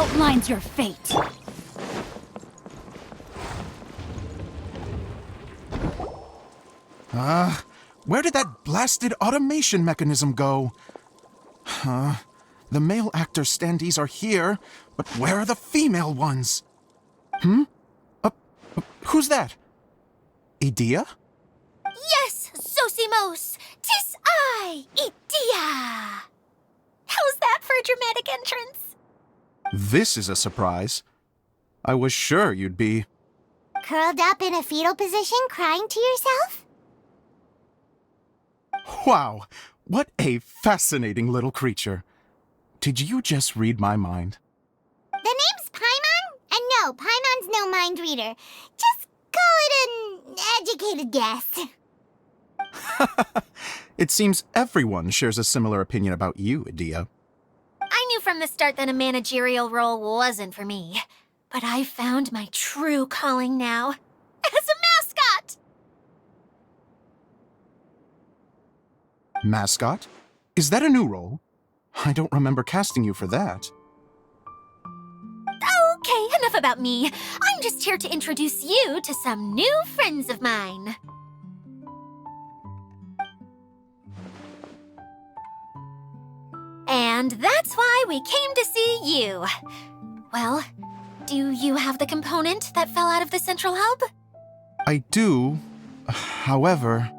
outlines your fate. Where did that blasted automation mechanism go? The male actor standees are here, but where are the female ones? Who's that? Idea? Yes, Zosimos! 'Tis I, Idea! How's that for a dramatic entrance? This is a surprise. I was sure you'd be... Curled up in a fetal position, crying to yourself? Wow, what a fascinating little creature. Did you just read my mind? The name's Paimon? And no, Paimon's no mind reader. Just call it an educated guess. It seems everyone shares a similar opinion about you, Idea. I knew from the start that a managerial role wasn't for me. But I found my true calling now. As a mascot! Mascot? Is that a new role? I don't remember casting you for that. Okay, enough about me. I'm just here to introduce you to some new friends of mine. And that's why we came to see you. Well, do you have the component that fell out of the central hub? I do. However,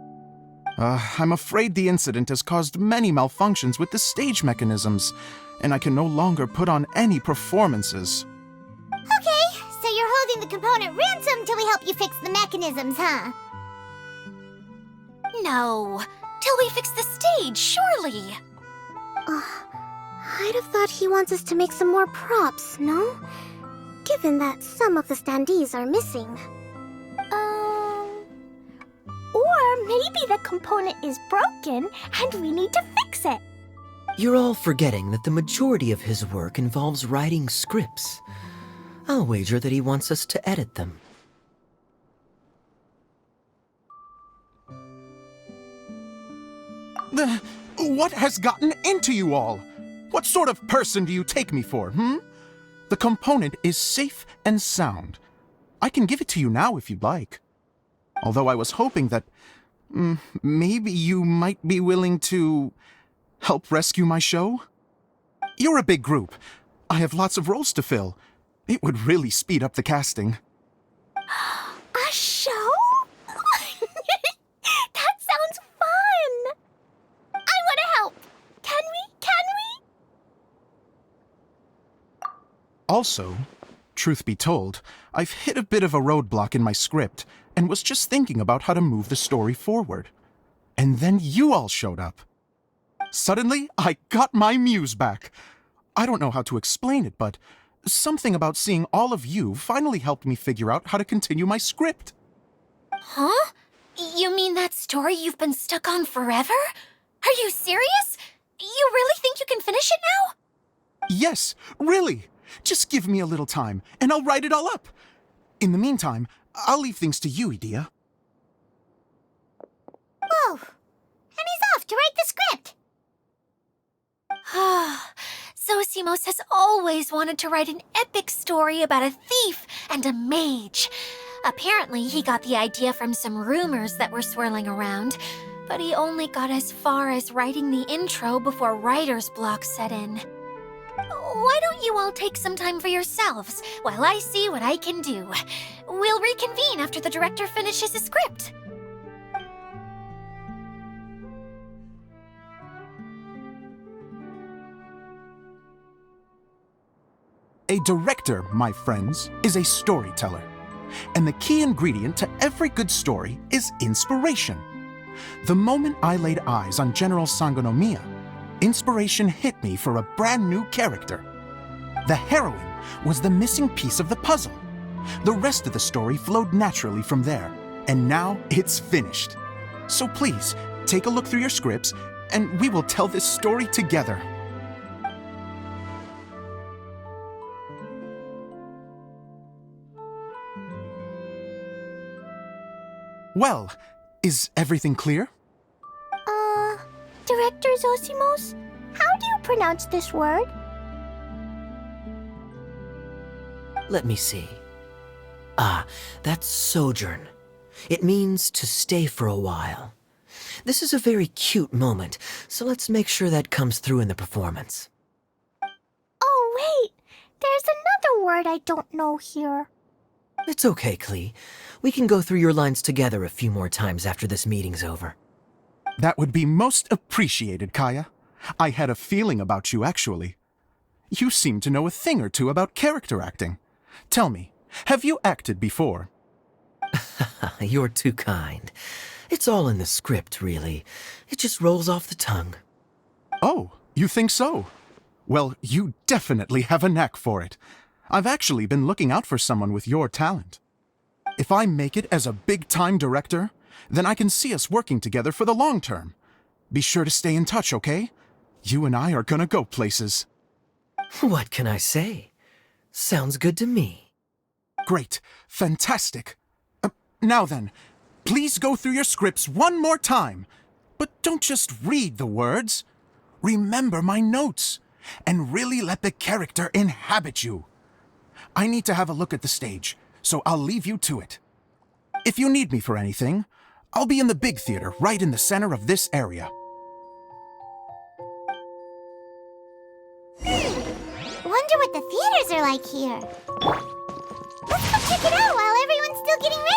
I'm afraid the incident has caused many malfunctions with the stage mechanisms, and I can no longer put on any performances. Okay, so you're holding the component ransom till we help you fix the mechanisms, huh? No, till we fix the stage, surely. I'd have thought he wants us to make some more props, no? Given that some of the standees are missing. Or maybe the component is broken and we need to fix it. You're all forgetting that the majority of his work involves writing scripts. I'll wager that he wants us to edit them. What has gotten into you all? What sort of person do you take me for, The component is safe and sound. I can give it to you now if you'd like. Although I was hoping that maybe you might be willing to help rescue my show? You're a big group. I have lots of roles to fill. It would really speed up the casting. A show? That sounds fun! I want to help! Can we? Also, truth be told, I've hit a bit of a roadblock in my script and was just thinking about how to move the story forward. And then you all showed up. Suddenly, I got my muse back. I don't know how to explain it, but something about seeing all of you finally helped me figure out how to continue my script. Huh? You mean that story you've been stuck on forever? Are you serious? You really think you can finish it now? Yes, really. Just give me a little time, and I'll write it all up. In the meantime, I'll leave things to you, Idea. Whoa! And he's off to write the script! Zosimos has always wanted to write an epic story about a thief and a mage. Apparently, he got the idea from some rumors that were swirling around, but he only got as far as writing the intro before writer's block set in. Why don't you all take some time for yourselves while I see what I can do? We'll reconvene after the director finishes his script. A director, my friends, is a storyteller. And the key ingredient to every good story is inspiration. The moment I laid eyes on General Sangonomiya, inspiration hit me for a brand new character. The heroine was the missing piece of the puzzle. The rest of the story flowed naturally from there, and now it's finished. So please, take a look through your scripts, and we will tell this story together. Well, is everything clear? Director Zosimos, how do you pronounce this word? Let me see. Ah, that's sojourn. It means to stay for a while. This is a very cute moment, so let's make sure that comes through in the performance. Oh, wait! There's another word I don't know here. It's okay, KLEE. We can go through your lines together a few more times after this meeting's over. That would be most appreciated, KAEYA. I had a feeling about you, actually. You seem to know a thing or two about character acting. Tell me, have you acted before? You're too kind. It's all in the script, really. It just rolls off the tongue. Oh, you think so? Well, you definitely have a knack for it. I've actually been looking out for someone with your talent. If I make it as a big-time director, then I can see us working together for the long term. Be sure to stay in touch, okay? You and I are gonna go places. What can I say? Sounds good to me. Great. Fantastic. Now then, please go through your scripts one more time. But don't just read the words. Remember my notes, and really let the character inhabit you. I need to have a look at the stage, so I'll leave you to it. If you need me for anything, I'll be in the big theater right in the center of this area. Wonder what the theaters are like here. Let's go check it out while everyone's still getting ready.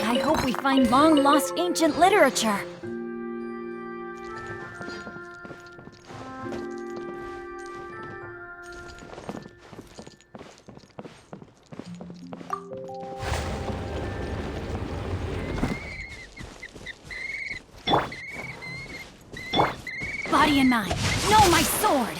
I hope we find long-lost ancient literature. Body and mind. No, my sword!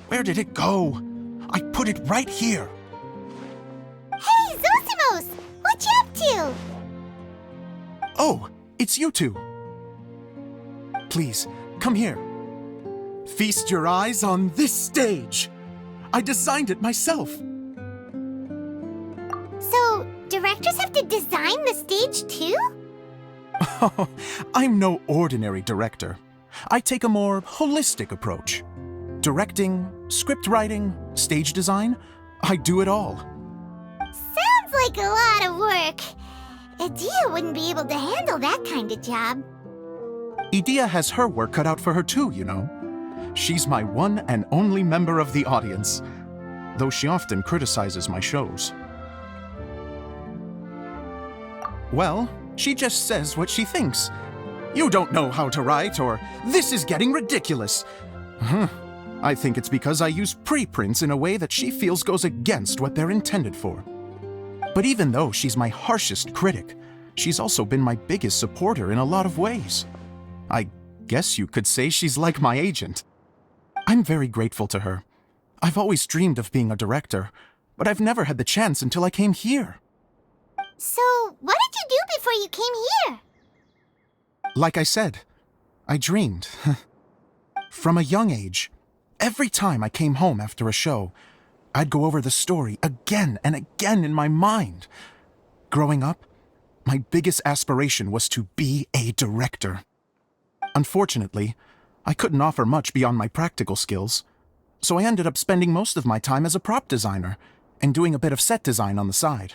Where did it go? I put it right here. Hey, Zosimos! What you up to? Oh, it's you two. Please, come here. Feast your eyes on this stage. I designed it myself. So, directors have to design the stage too? Oh, I'm no ordinary director. I take a more holistic approach. Directing, script writing, stage design, I do it all. Sounds like a lot of work. Adia wouldn't be able to handle that kind of job. Idea has her work cut out for her too, you know. She's my one and only member of the audience, though she often criticizes my shows. Well, she just says what she thinks. You don't know how to write, or this is getting ridiculous. I think it's because I use preprints in a way that she feels goes against what they're intended for. But even though she's my harshest critic, she's also been my biggest supporter in a lot of ways. I guess you could say she's like my agent. I'm very grateful to her. I've always dreamed of being a director, but I've never had the chance until I came here. So, what did you do before you came here? Like I said, I dreamed. From a young age, every time I came home after a show, I'd go over the story again and again in my mind. Growing up, my biggest aspiration was to be a director. Unfortunately, I couldn't offer much beyond my practical skills, so I ended up spending most of my time as a prop designer and doing a bit of set design on the side.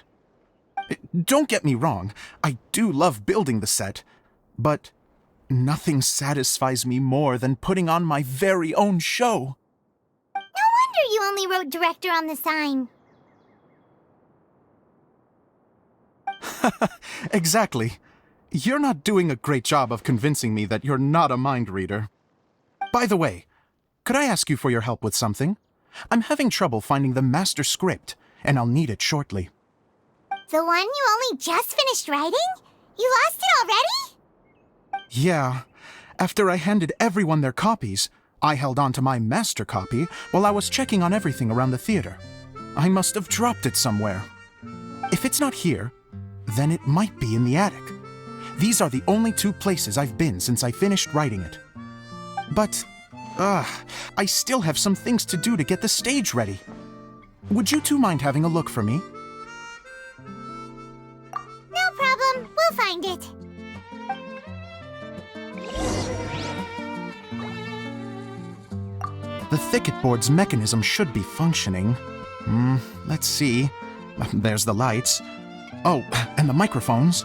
Don't get me wrong, I do love building the set, but nothing satisfies me more than putting on my very own show. No wonder you only wrote director on the sign. Exactly. You're not doing a great job of convincing me that you're not a mind reader. By the way, could I ask you for your help with something? I'm having trouble finding the master script, and I'll need it shortly. The one you only just finished writing? You lost it already? Yeah. After I handed everyone their copies, I held on to my master copy while I was checking on everything around the theater. I must have dropped it somewhere. If it's not here, then it might be in the attic. These are the only two places I've been since I finished writing it. But, I still have some things to do to get the stage ready. Would you two mind having a look for me? No problem, we'll find it. The thicket board's mechanism should be functioning. Let's see. There's the lights. Oh, and the microphones.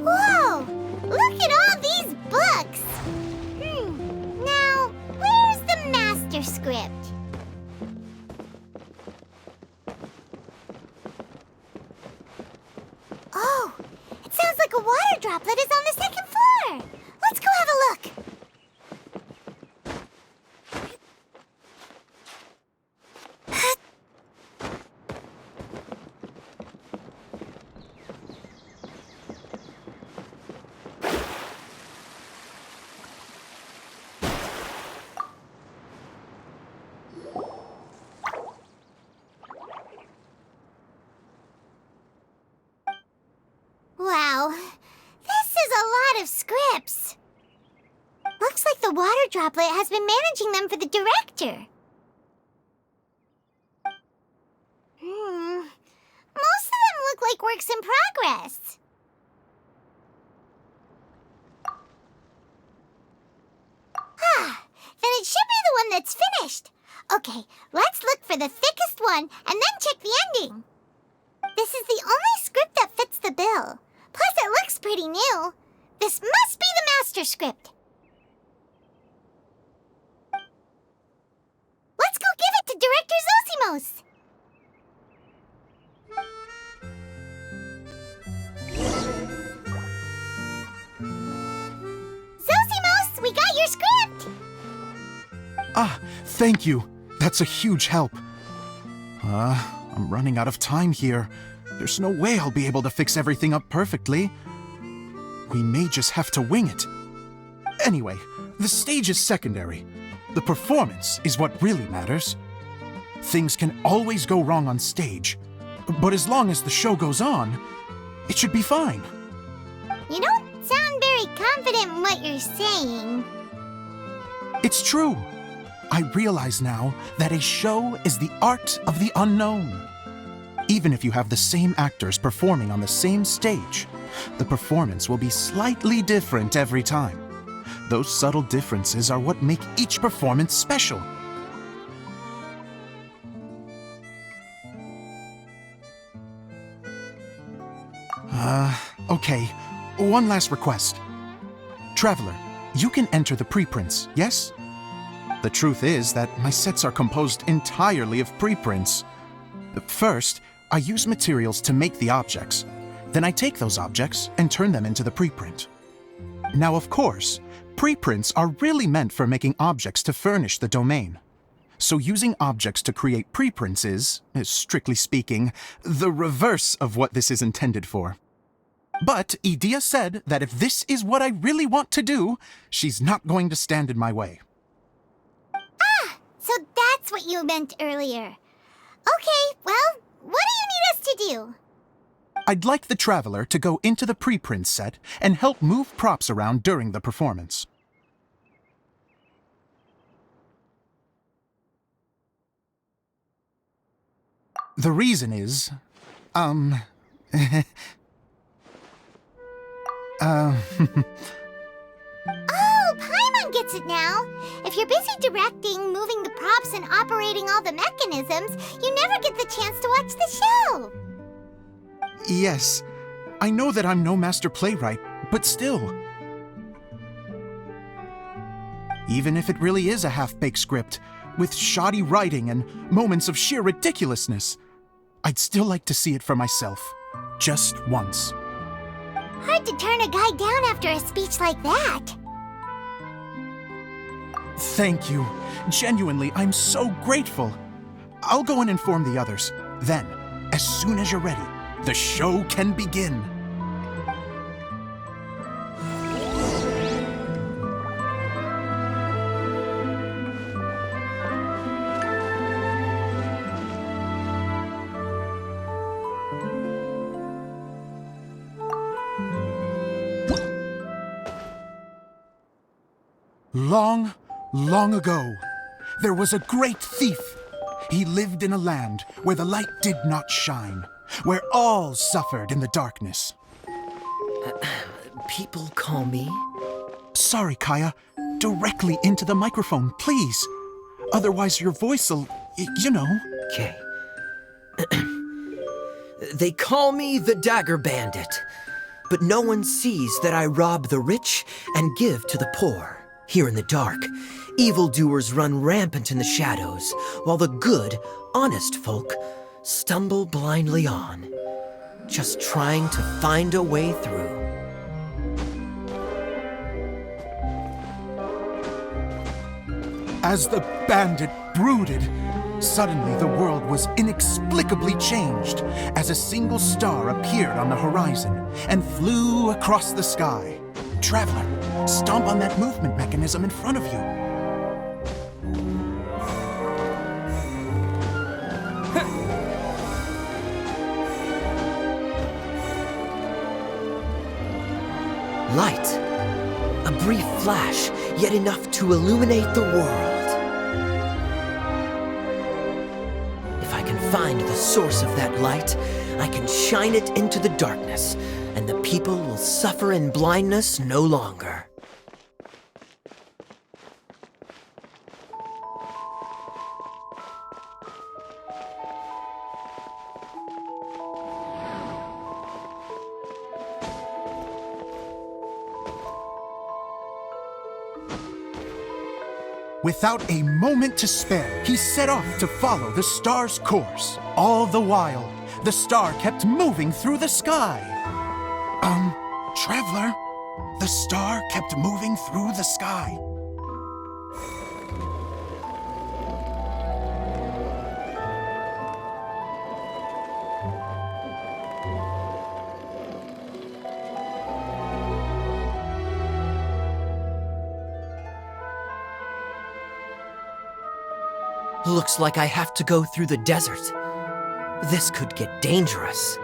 Whoa! Look at all these books! Now, where's the master script? Oh, it sounds like a water droplet is on the second floor! Let's go have a look! Wow, this is a lot of scripts. Looks like the water droplet has been managing them for the director. Most of them look like works in progress. Then it should be the one that's finished. Okay, let's look for the thickest one and then check the ending. This is the only script that fits the bill. Plus, it looks pretty new. This must be the master script. Let's go give it to Director Zosimos. Zosimos, we got your script! Ah, thank you. That's a huge help. I'm running out of time here. There's no way I'll be able to fix everything up perfectly. We may just have to wing it. Anyway, the stage is secondary. The performance is what really matters. Things can always go wrong on stage, but as long as the show goes on, it should be fine. You don't sound very confident in what you're saying. It's true. I realize now that a show is the art of the unknown. Even if you have the same actors performing on the same stage, the performance will be slightly different every time. Those subtle differences are what make each performance special. Okay. One last request. Traveler, you can enter the preprints, yes? The truth is that my sets are composed entirely of preprints. First, I use materials to make the objects. Then I take those objects and turn them into the preprint. Now, of course, preprints are really meant for making objects to furnish the domain. So using objects to create preprints is, strictly speaking, the reverse of what this is intended for. But Edea said that if this is what I really want to do, she's not going to stand in my way. So that's what you meant earlier. Okay, well, what do you need us to do? I'd like the Traveler to go into the preprint set and help move props around during the performance. The reason is, Oh, Paimon gets it now. If you're busy directing, moving the props, and operating all the mechanisms, you never get the chance to watch the show. Yes, I know that I'm no master playwright, but still. Even if it really is a half-baked script, with shoddy writing and moments of sheer ridiculousness, I'd still like to see it for myself, just once. Hard to turn a guy down after a speech like that. Thank you. Genuinely, I'm so grateful. I'll go and inform the others. Then, as soon as you're ready, the show can begin. Long, long ago, there was a great thief. He lived in a land where the light did not shine, where all suffered in the darkness. People call me? Sorry, KAEYA. Directly into the microphone, please. Otherwise your voice'll, you know. Okay. They call me the Dagger Bandit, but no one sees that I rob the rich and give to the poor. Here in the dark, evildoers run rampant in the shadows, while the good, honest folk stumble blindly on, just trying to find a way through. As the bandit brooded, suddenly the world was inexplicably changed as a single star appeared on the horizon and flew across the sky. Traveler, stomp on that movement mechanism in front of you. Light. A brief flash, yet enough to illuminate the world. If I can find the source of that light, I can shine it into the darkness, and the people will suffer in blindness no longer. Without a moment to spare, he set off to follow the star's course. All the while, the star kept moving through the sky. Traveler, the star kept moving through the sky. Looks like I have to go through the desert. This could get dangerous.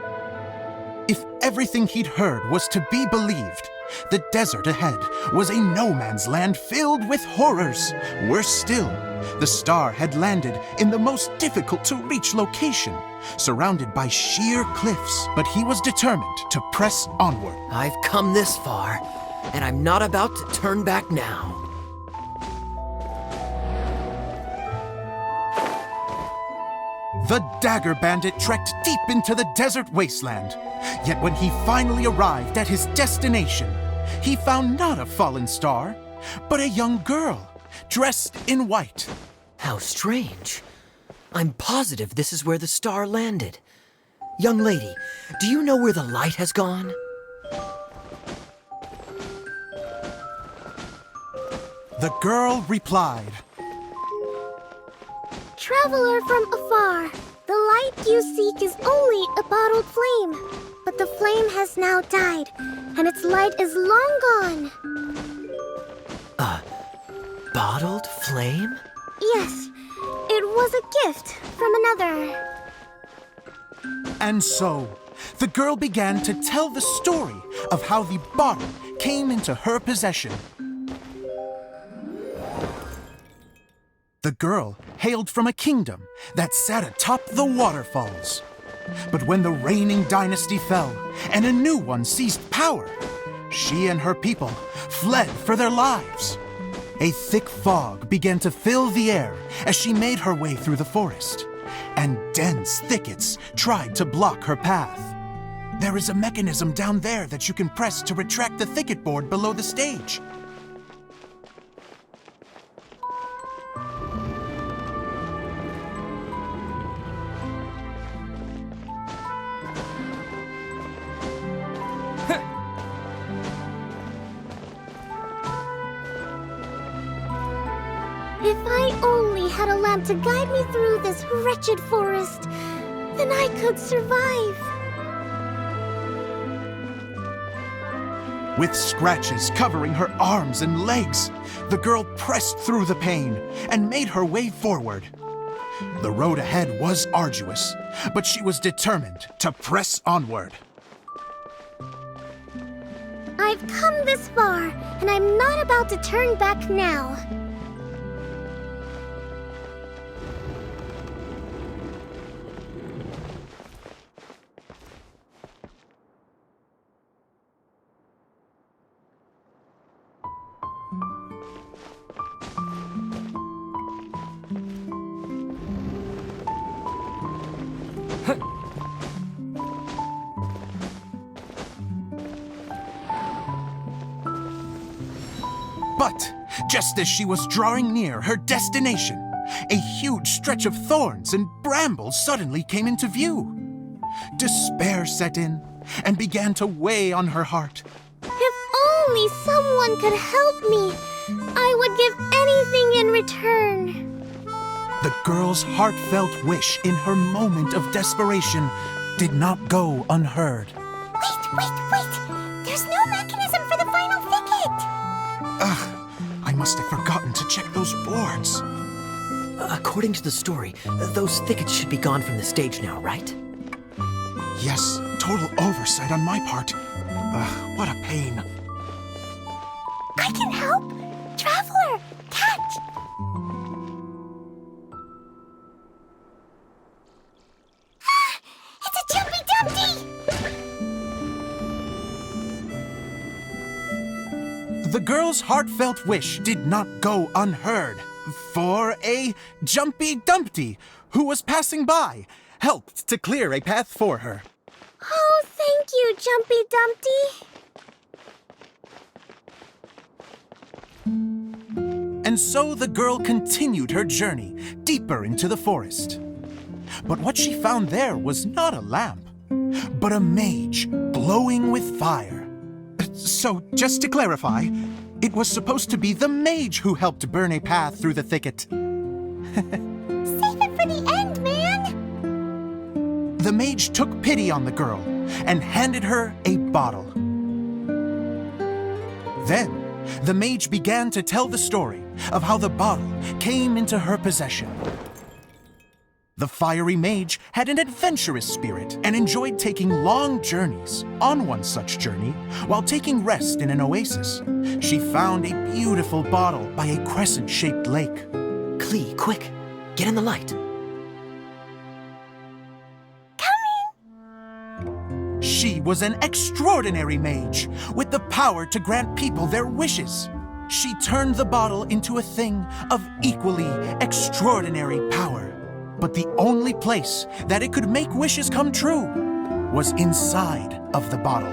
If everything he'd heard was to be believed, the desert ahead was a no-man's land filled with horrors. Worse still, the star had landed in the most difficult-to-reach location, surrounded by sheer cliffs, but he was determined to press onward. I've come this far, and I'm not about to turn back now. The Dagger Bandit trekked deep into the desert wasteland. Yet when he finally arrived at his destination, he found not a fallen star, but a young girl, dressed in white. How strange. I'm positive this is where the star landed. Young lady, do you know where the light has gone? The girl replied, Traveler from afar, the light you seek is only a bottled flame. But the flame has now died, and its light is long gone. Bottled flame? Yes, it was a gift from another. And so, the girl began to tell the story of how the bottle came into her possession. The girl hailed from a kingdom that sat atop the waterfalls. But when the reigning dynasty fell and a new one seized power, she and her people fled for their lives. A thick fog began to fill the air as she made her way through the forest, and dense thickets tried to block her path. There is a mechanism down there that you can press to retract the thicket board below the stage. If I only had a lamp to guide me through this wretched forest, then I could survive. With scratches covering her arms and legs, the girl pressed through the pain and made her way forward. The road ahead was arduous, but she was determined to press onward. I've come this far, and I'm not about to turn back now. But just as she was drawing near her destination, a huge stretch of thorns and brambles suddenly came into view. Despair set in and began to weigh on her heart. If only someone could help me, I would give anything in return. The girl's heartfelt wish in her moment of desperation did not go unheard. Wait! There's no mechanism for the final thicket! I must have forgotten to check those boards. According to the story, those thickets should be gone from the stage now, right? Yes, total oversight on my part. What a pain. I can help! Traveler, catch! It's a Jumpy Dumpty! The girl's heartfelt wish did not go unheard, for a Jumpy Dumpty, who was passing by, helped to clear a path for her. Oh, thank you, Jumpy Dumpty. And so the girl continued her journey deeper into the forest. But what she found there was not a lamp, but a mage glowing with fire. So, just to clarify, it was supposed to be the mage who helped burn a path through the thicket. Save it for the end, man! The mage took pity on the girl and handed her a bottle. Then, the mage began to tell the story of how the bottle came into her possession. The fiery mage had an adventurous spirit and enjoyed taking long journeys. On one such journey, while taking rest in an oasis, she found a beautiful bottle by a crescent-shaped lake. KLEE, quick! Get in the light! She was an extraordinary mage with the power to grant people their wishes. She turned the bottle into a thing of equally extraordinary power. But the only place that it could make wishes come true was inside of the bottle.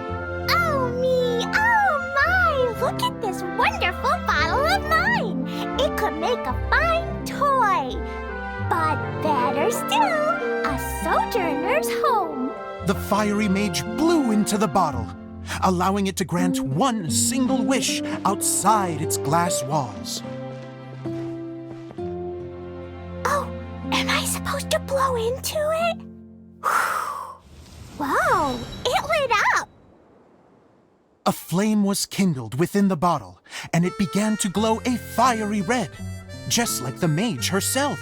Oh me, oh my! Look at this wonderful bottle of mine! It could make a fine toy! But better still, a sojourner's home! The fiery mage blew into the bottle, allowing it to grant one single wish outside its glass walls. Oh, am I supposed to blow into it? Whoa, it lit up! A flame was kindled within the bottle, and it began to glow a fiery red, just like the mage herself.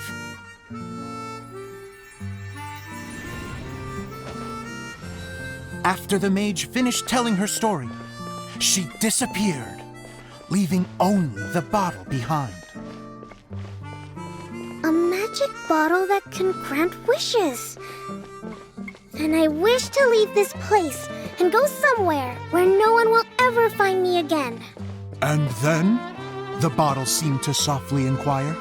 After the mage finished telling her story, she disappeared, leaving only the bottle behind. magic bottle that can grant wishes. And I wish to leave this place and go somewhere where no one will ever find me again. And then? The bottle seemed to softly inquire.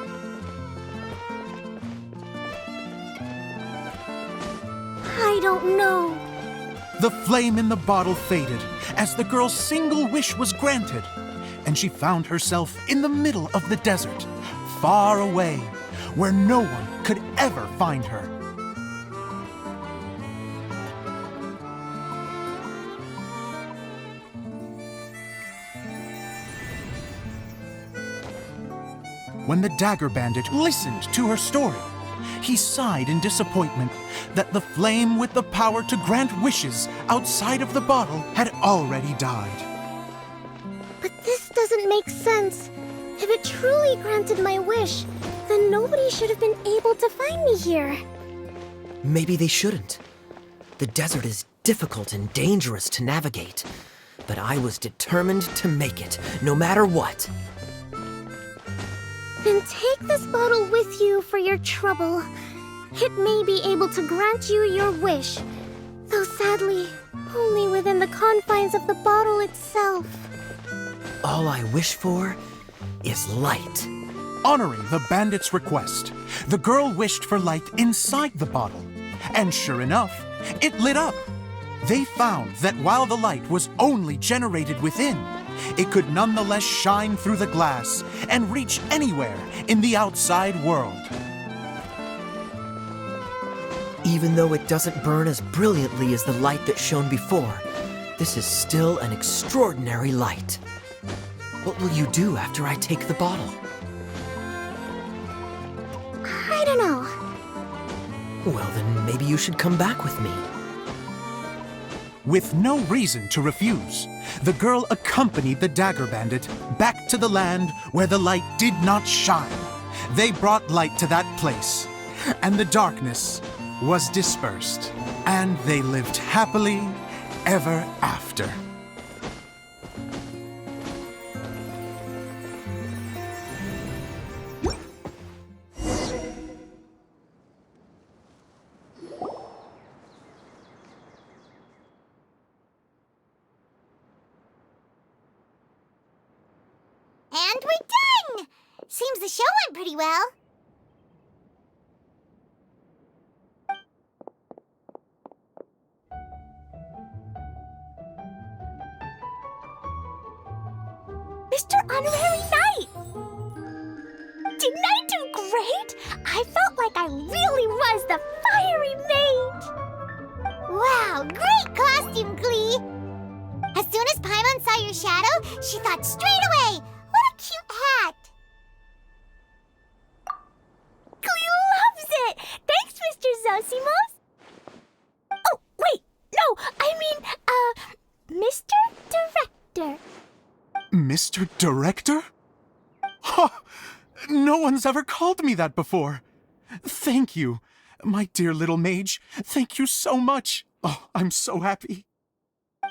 I don't know. The flame in the bottle faded as the girl's single wish was granted, and she found herself in the middle of the desert, far away, where no one could ever find her. When the Dagger Bandit listened to her story, he sighed in disappointment that the flame with the power to grant wishes outside of the bottle had already died. But this doesn't make sense. If it truly granted my wish, then nobody should have been able to find me here. Maybe they shouldn't. The desert is difficult and dangerous to navigate, but I was determined to make it, no matter what. Then take this bottle with you for your trouble. It may be able to grant you your wish, though sadly, only within the confines of the bottle itself. All I wish for is light. Honoring the bandit's request, the girl wished for light inside the bottle, and sure enough, it lit up. They found that while the light was only generated within, it could nonetheless shine through the glass and reach anywhere in the outside world. Even though it doesn't burn as brilliantly as the light that shone before, this is still an extraordinary light. What will you do after I take the bottle? I don't know. Well, then maybe you should come back with me. With no reason to refuse, the girl accompanied the Dagger Bandit back to the land where the light did not shine. They brought light to that place, and the darkness was dispersed, and they lived happily ever after. And we're done! Seems the show went pretty well. Mr. Honorary Knight! Didn't I do great? I felt like I really was the fiery mage! Wow, great costume, KLEE! As soon as Paimon saw your shadow, she thought straight away, what a cute hat! KLEE loves it! Thanks, Mr. Zosimos! Oh, wait, no, I mean, Mr. Director. Mr. Director? Ha! No one's ever called me that before. Thank you, my dear little mage. Thank you so much. Oh, I'm so happy.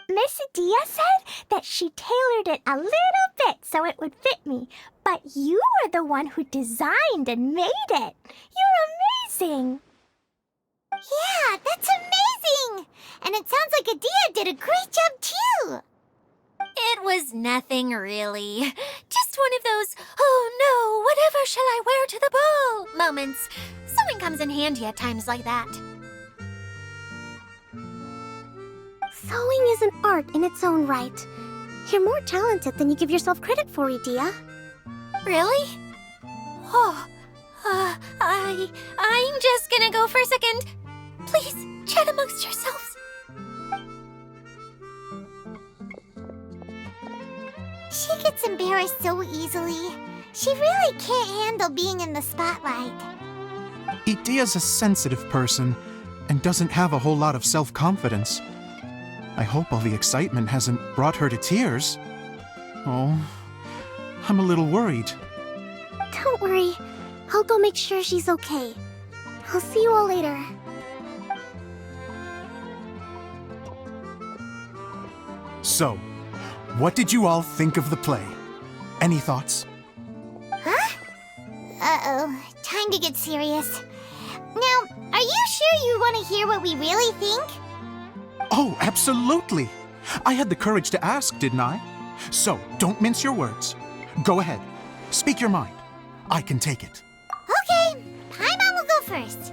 Miss Adia said that she tailored it a little bit so it would fit me, but you were the one who designed and made it. You're amazing. Yeah, that's amazing! And it sounds like Adia did a great job too. It was nothing really. Just one of those, oh no, whatever shall I wear to the ball moments. Sewing comes in handy at times like that. Sewing is an art in its own right. You're more talented than you give yourself credit for, Adia. Really? Oh, I'm just gonna go for a second. Please, chat amongst yourselves. She gets embarrassed so easily. She really can't handle being in the spotlight. Idea's a sensitive person and doesn't have a whole lot of self-confidence. I hope all the excitement hasn't brought her to tears. Oh, I'm a little worried. Don't worry. I'll go make sure she's okay. I'll see you all later. So, what did you all think of the play? Any thoughts? Huh? Uh-oh. Time time to get serious. Now, are you sure you want to hear what we really think? Oh, absolutely. I had the courage to ask, didn't I? So, don't mince your words. Go ahead. Speak your mind. I can take it. Okay, Paimon will go first.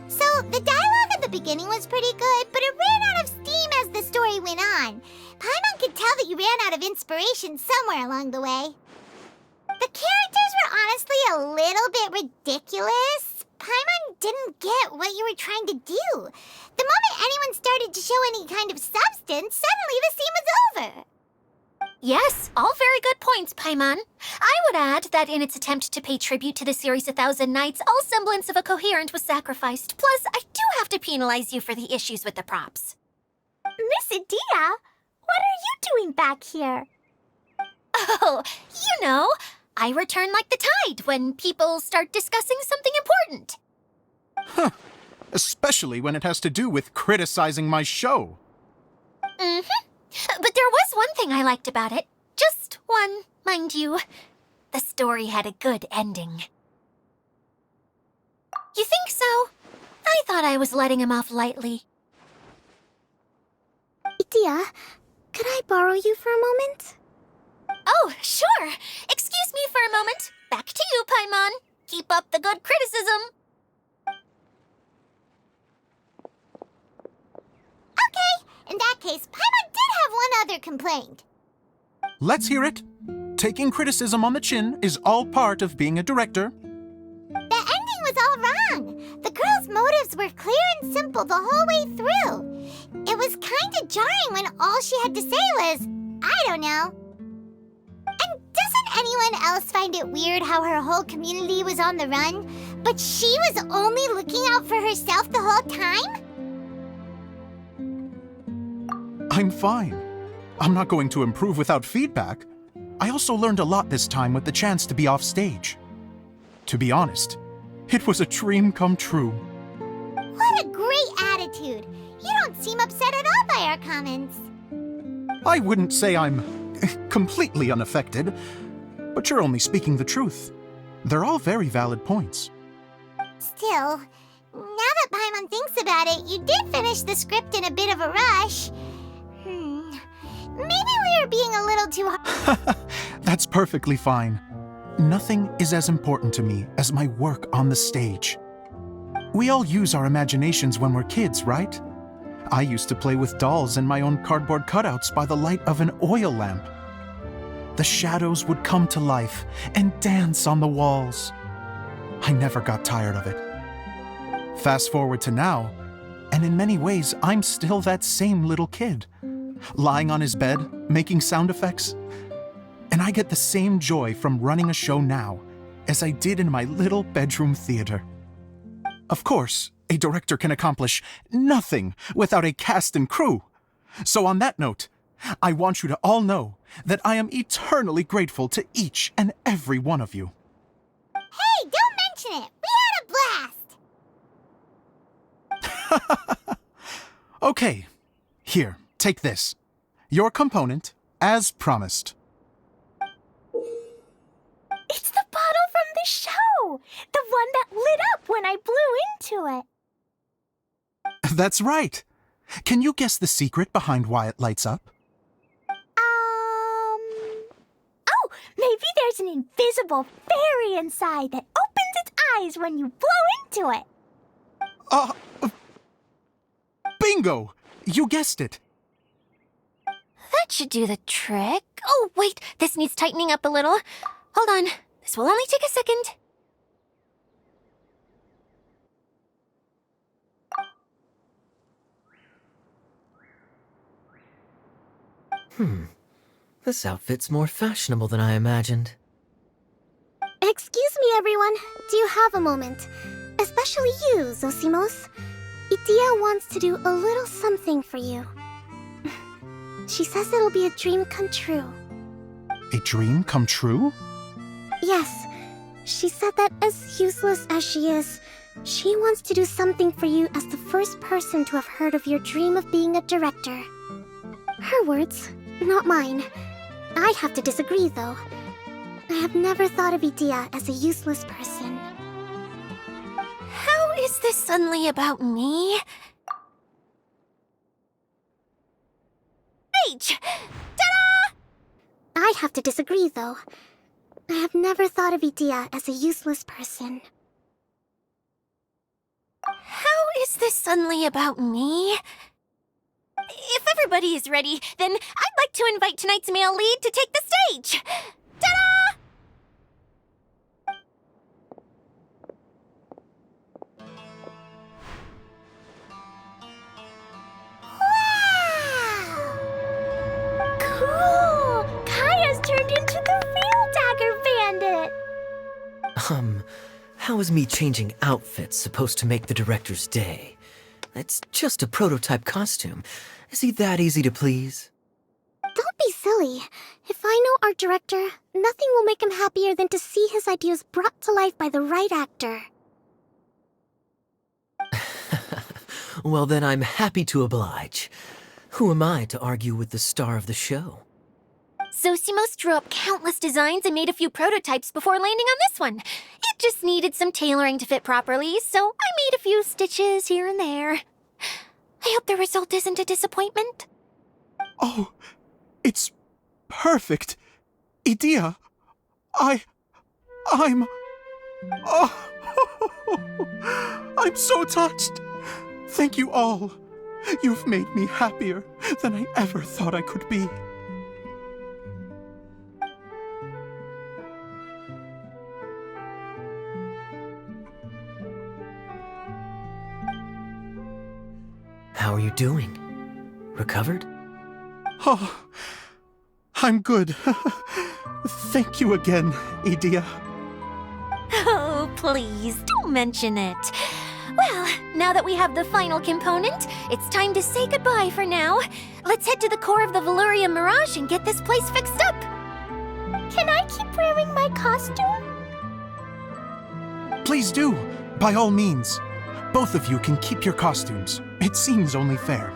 So, the dialogue at the beginning was pretty good, but it ran out of steam as the story went on. Paimon could tell that you ran out of inspiration somewhere along the way. The characters were honestly a little bit ridiculous. Paimon didn't get what you were trying to do. The moment anyone started to show any kind of substance, suddenly the scene was over. Yes, all very good points, Paimon. I would add that in its attempt to pay tribute to the series 1,000 Nights, all semblance of a coherent was sacrificed. Plus, I do have to penalize you for the issues with the props. Miss Idia, what are you doing back here? Oh, you know, I return like the tide when people start discussing something important. Huh. Especially when it has to do with criticizing my show. Mm-hmm. But there was one thing I liked about it. Just one, mind you. The story had a good ending. You think so? I thought I was letting him off lightly. Idia, could I borrow you for a moment? Oh, sure. Excuse me for a moment. Back to you, Paimon. Keep up the good criticism. Okay, in that case, Paimon did have one other complaint. Let's hear it. Taking criticism on the chin is all part of being a director. The ending was all wrong. The girl's motives were clear and simple the whole way through. It was kinda jarring when all she had to say was, I don't know. And doesn't anyone else find it weird how her whole community was on the run, but she was only looking out for herself the whole time? I'm fine. I'm not going to improve without feedback. I also learned a lot this time with the chance to be off stage. To be honest, it was a dream come true. What a great attitude. You don't seem upset at all by our comments. I wouldn't say I'm completely unaffected, but you're only speaking the truth. They're all very valid points. Still, now that Paimon thinks about it, you did finish the script in a bit of a rush. Maybe we were being a little too hard. That's perfectly fine. Nothing is as important to me as my work on the stage. We all use our imaginations when we're kids, right? I used to play with dolls and my own cardboard cutouts by the light of an oil lamp. The shadows would come to life and dance on the walls. I never got tired of it. Fast forward to now, and in many ways, I'm still that same little kid, lying on his bed, making sound effects. And I get the same joy from running a show now as I did in my little bedroom theater. Of course, a director can accomplish nothing without a cast and crew. So on that note, I want you to all know that I am eternally grateful to each and every one of you. Hey, don't mention it. We had a blast. Okay, here, take this. Your component, as promised. It's the bottle from the show! The one that lit up when I blew into it. That's right. Can you guess the secret behind why it lights up? Oh, maybe there's an invisible fairy inside that opens its eyes when you blow into it. Bingo! You guessed it. That should do the trick. Oh, wait, this needs tightening up a little. Hold on, this will only take a second. This outfit's more fashionable than I imagined. Excuse me, everyone. Do you have a moment? Especially you, Zosimos. Idia wants to do a little something for you. She says it'll be a dream come true. A dream come true? Yes. She said that as useless as she is, she wants to do something for you as the first person to have heard of your dream of being a director. Her words, not mine. I have to disagree, though. I have never thought of Idia as a useless person. is this suddenly about me? H! I'd have to disagree, though. I have never thought of Idia as a useless person. How is this suddenly about me? If everybody is ready, then I'd like to invite tonight's male lead to take the stage! Ta-da! Wow! Cool! Kaya's turned into the real Dagger Bandit! How is me changing outfits supposed to make the director's day? It's just a prototype costume. Is he that easy to please? Don't be silly. If I know our director, nothing will make him happier than to see his ideas brought to life by the right actor. Well, then I'm happy to oblige. Who am I to argue with the star of the show? Zosimos drew up countless designs and made a few prototypes before landing on this one. It just needed some tailoring to fit properly, so I made a few stitches here and there. I hope the result isn't a disappointment. Oh, it's perfect. Idia, I'm... Oh, I'm so touched. Thank you all. You've made me happier than I ever thought I could be. How are you doing? Recovered? Oh, I'm good. Thank you again, Idia. Oh, please, don't mention it. Well, now that we have the final component, it's time to say goodbye for now. Let's head to the core of the Veluria Mirage and get this place fixed up. Can I keep wearing my costume? Please do, by all means. Both of you can keep your costumes. It seems only fair.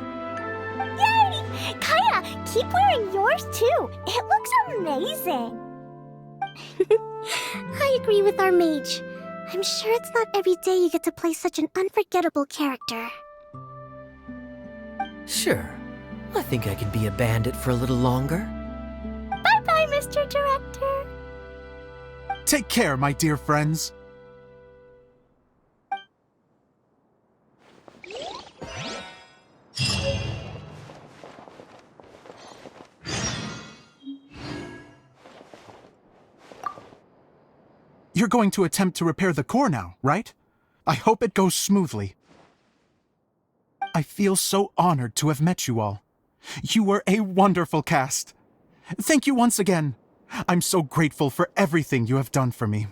Yay! Kaya, keep wearing yours too. It looks amazing. I agree with our mage. I'm sure it's not every day you get to play such an unforgettable character. Sure. I think I can be a bandit for a little longer. Bye-bye, Mr. Director. Take care, my dear friends. You're going to attempt to repair the core now, right? I hope it goes smoothly. I feel so honored to have met you all. You were a wonderful cast. Thank you once again. I'm so grateful for everything you have done for me.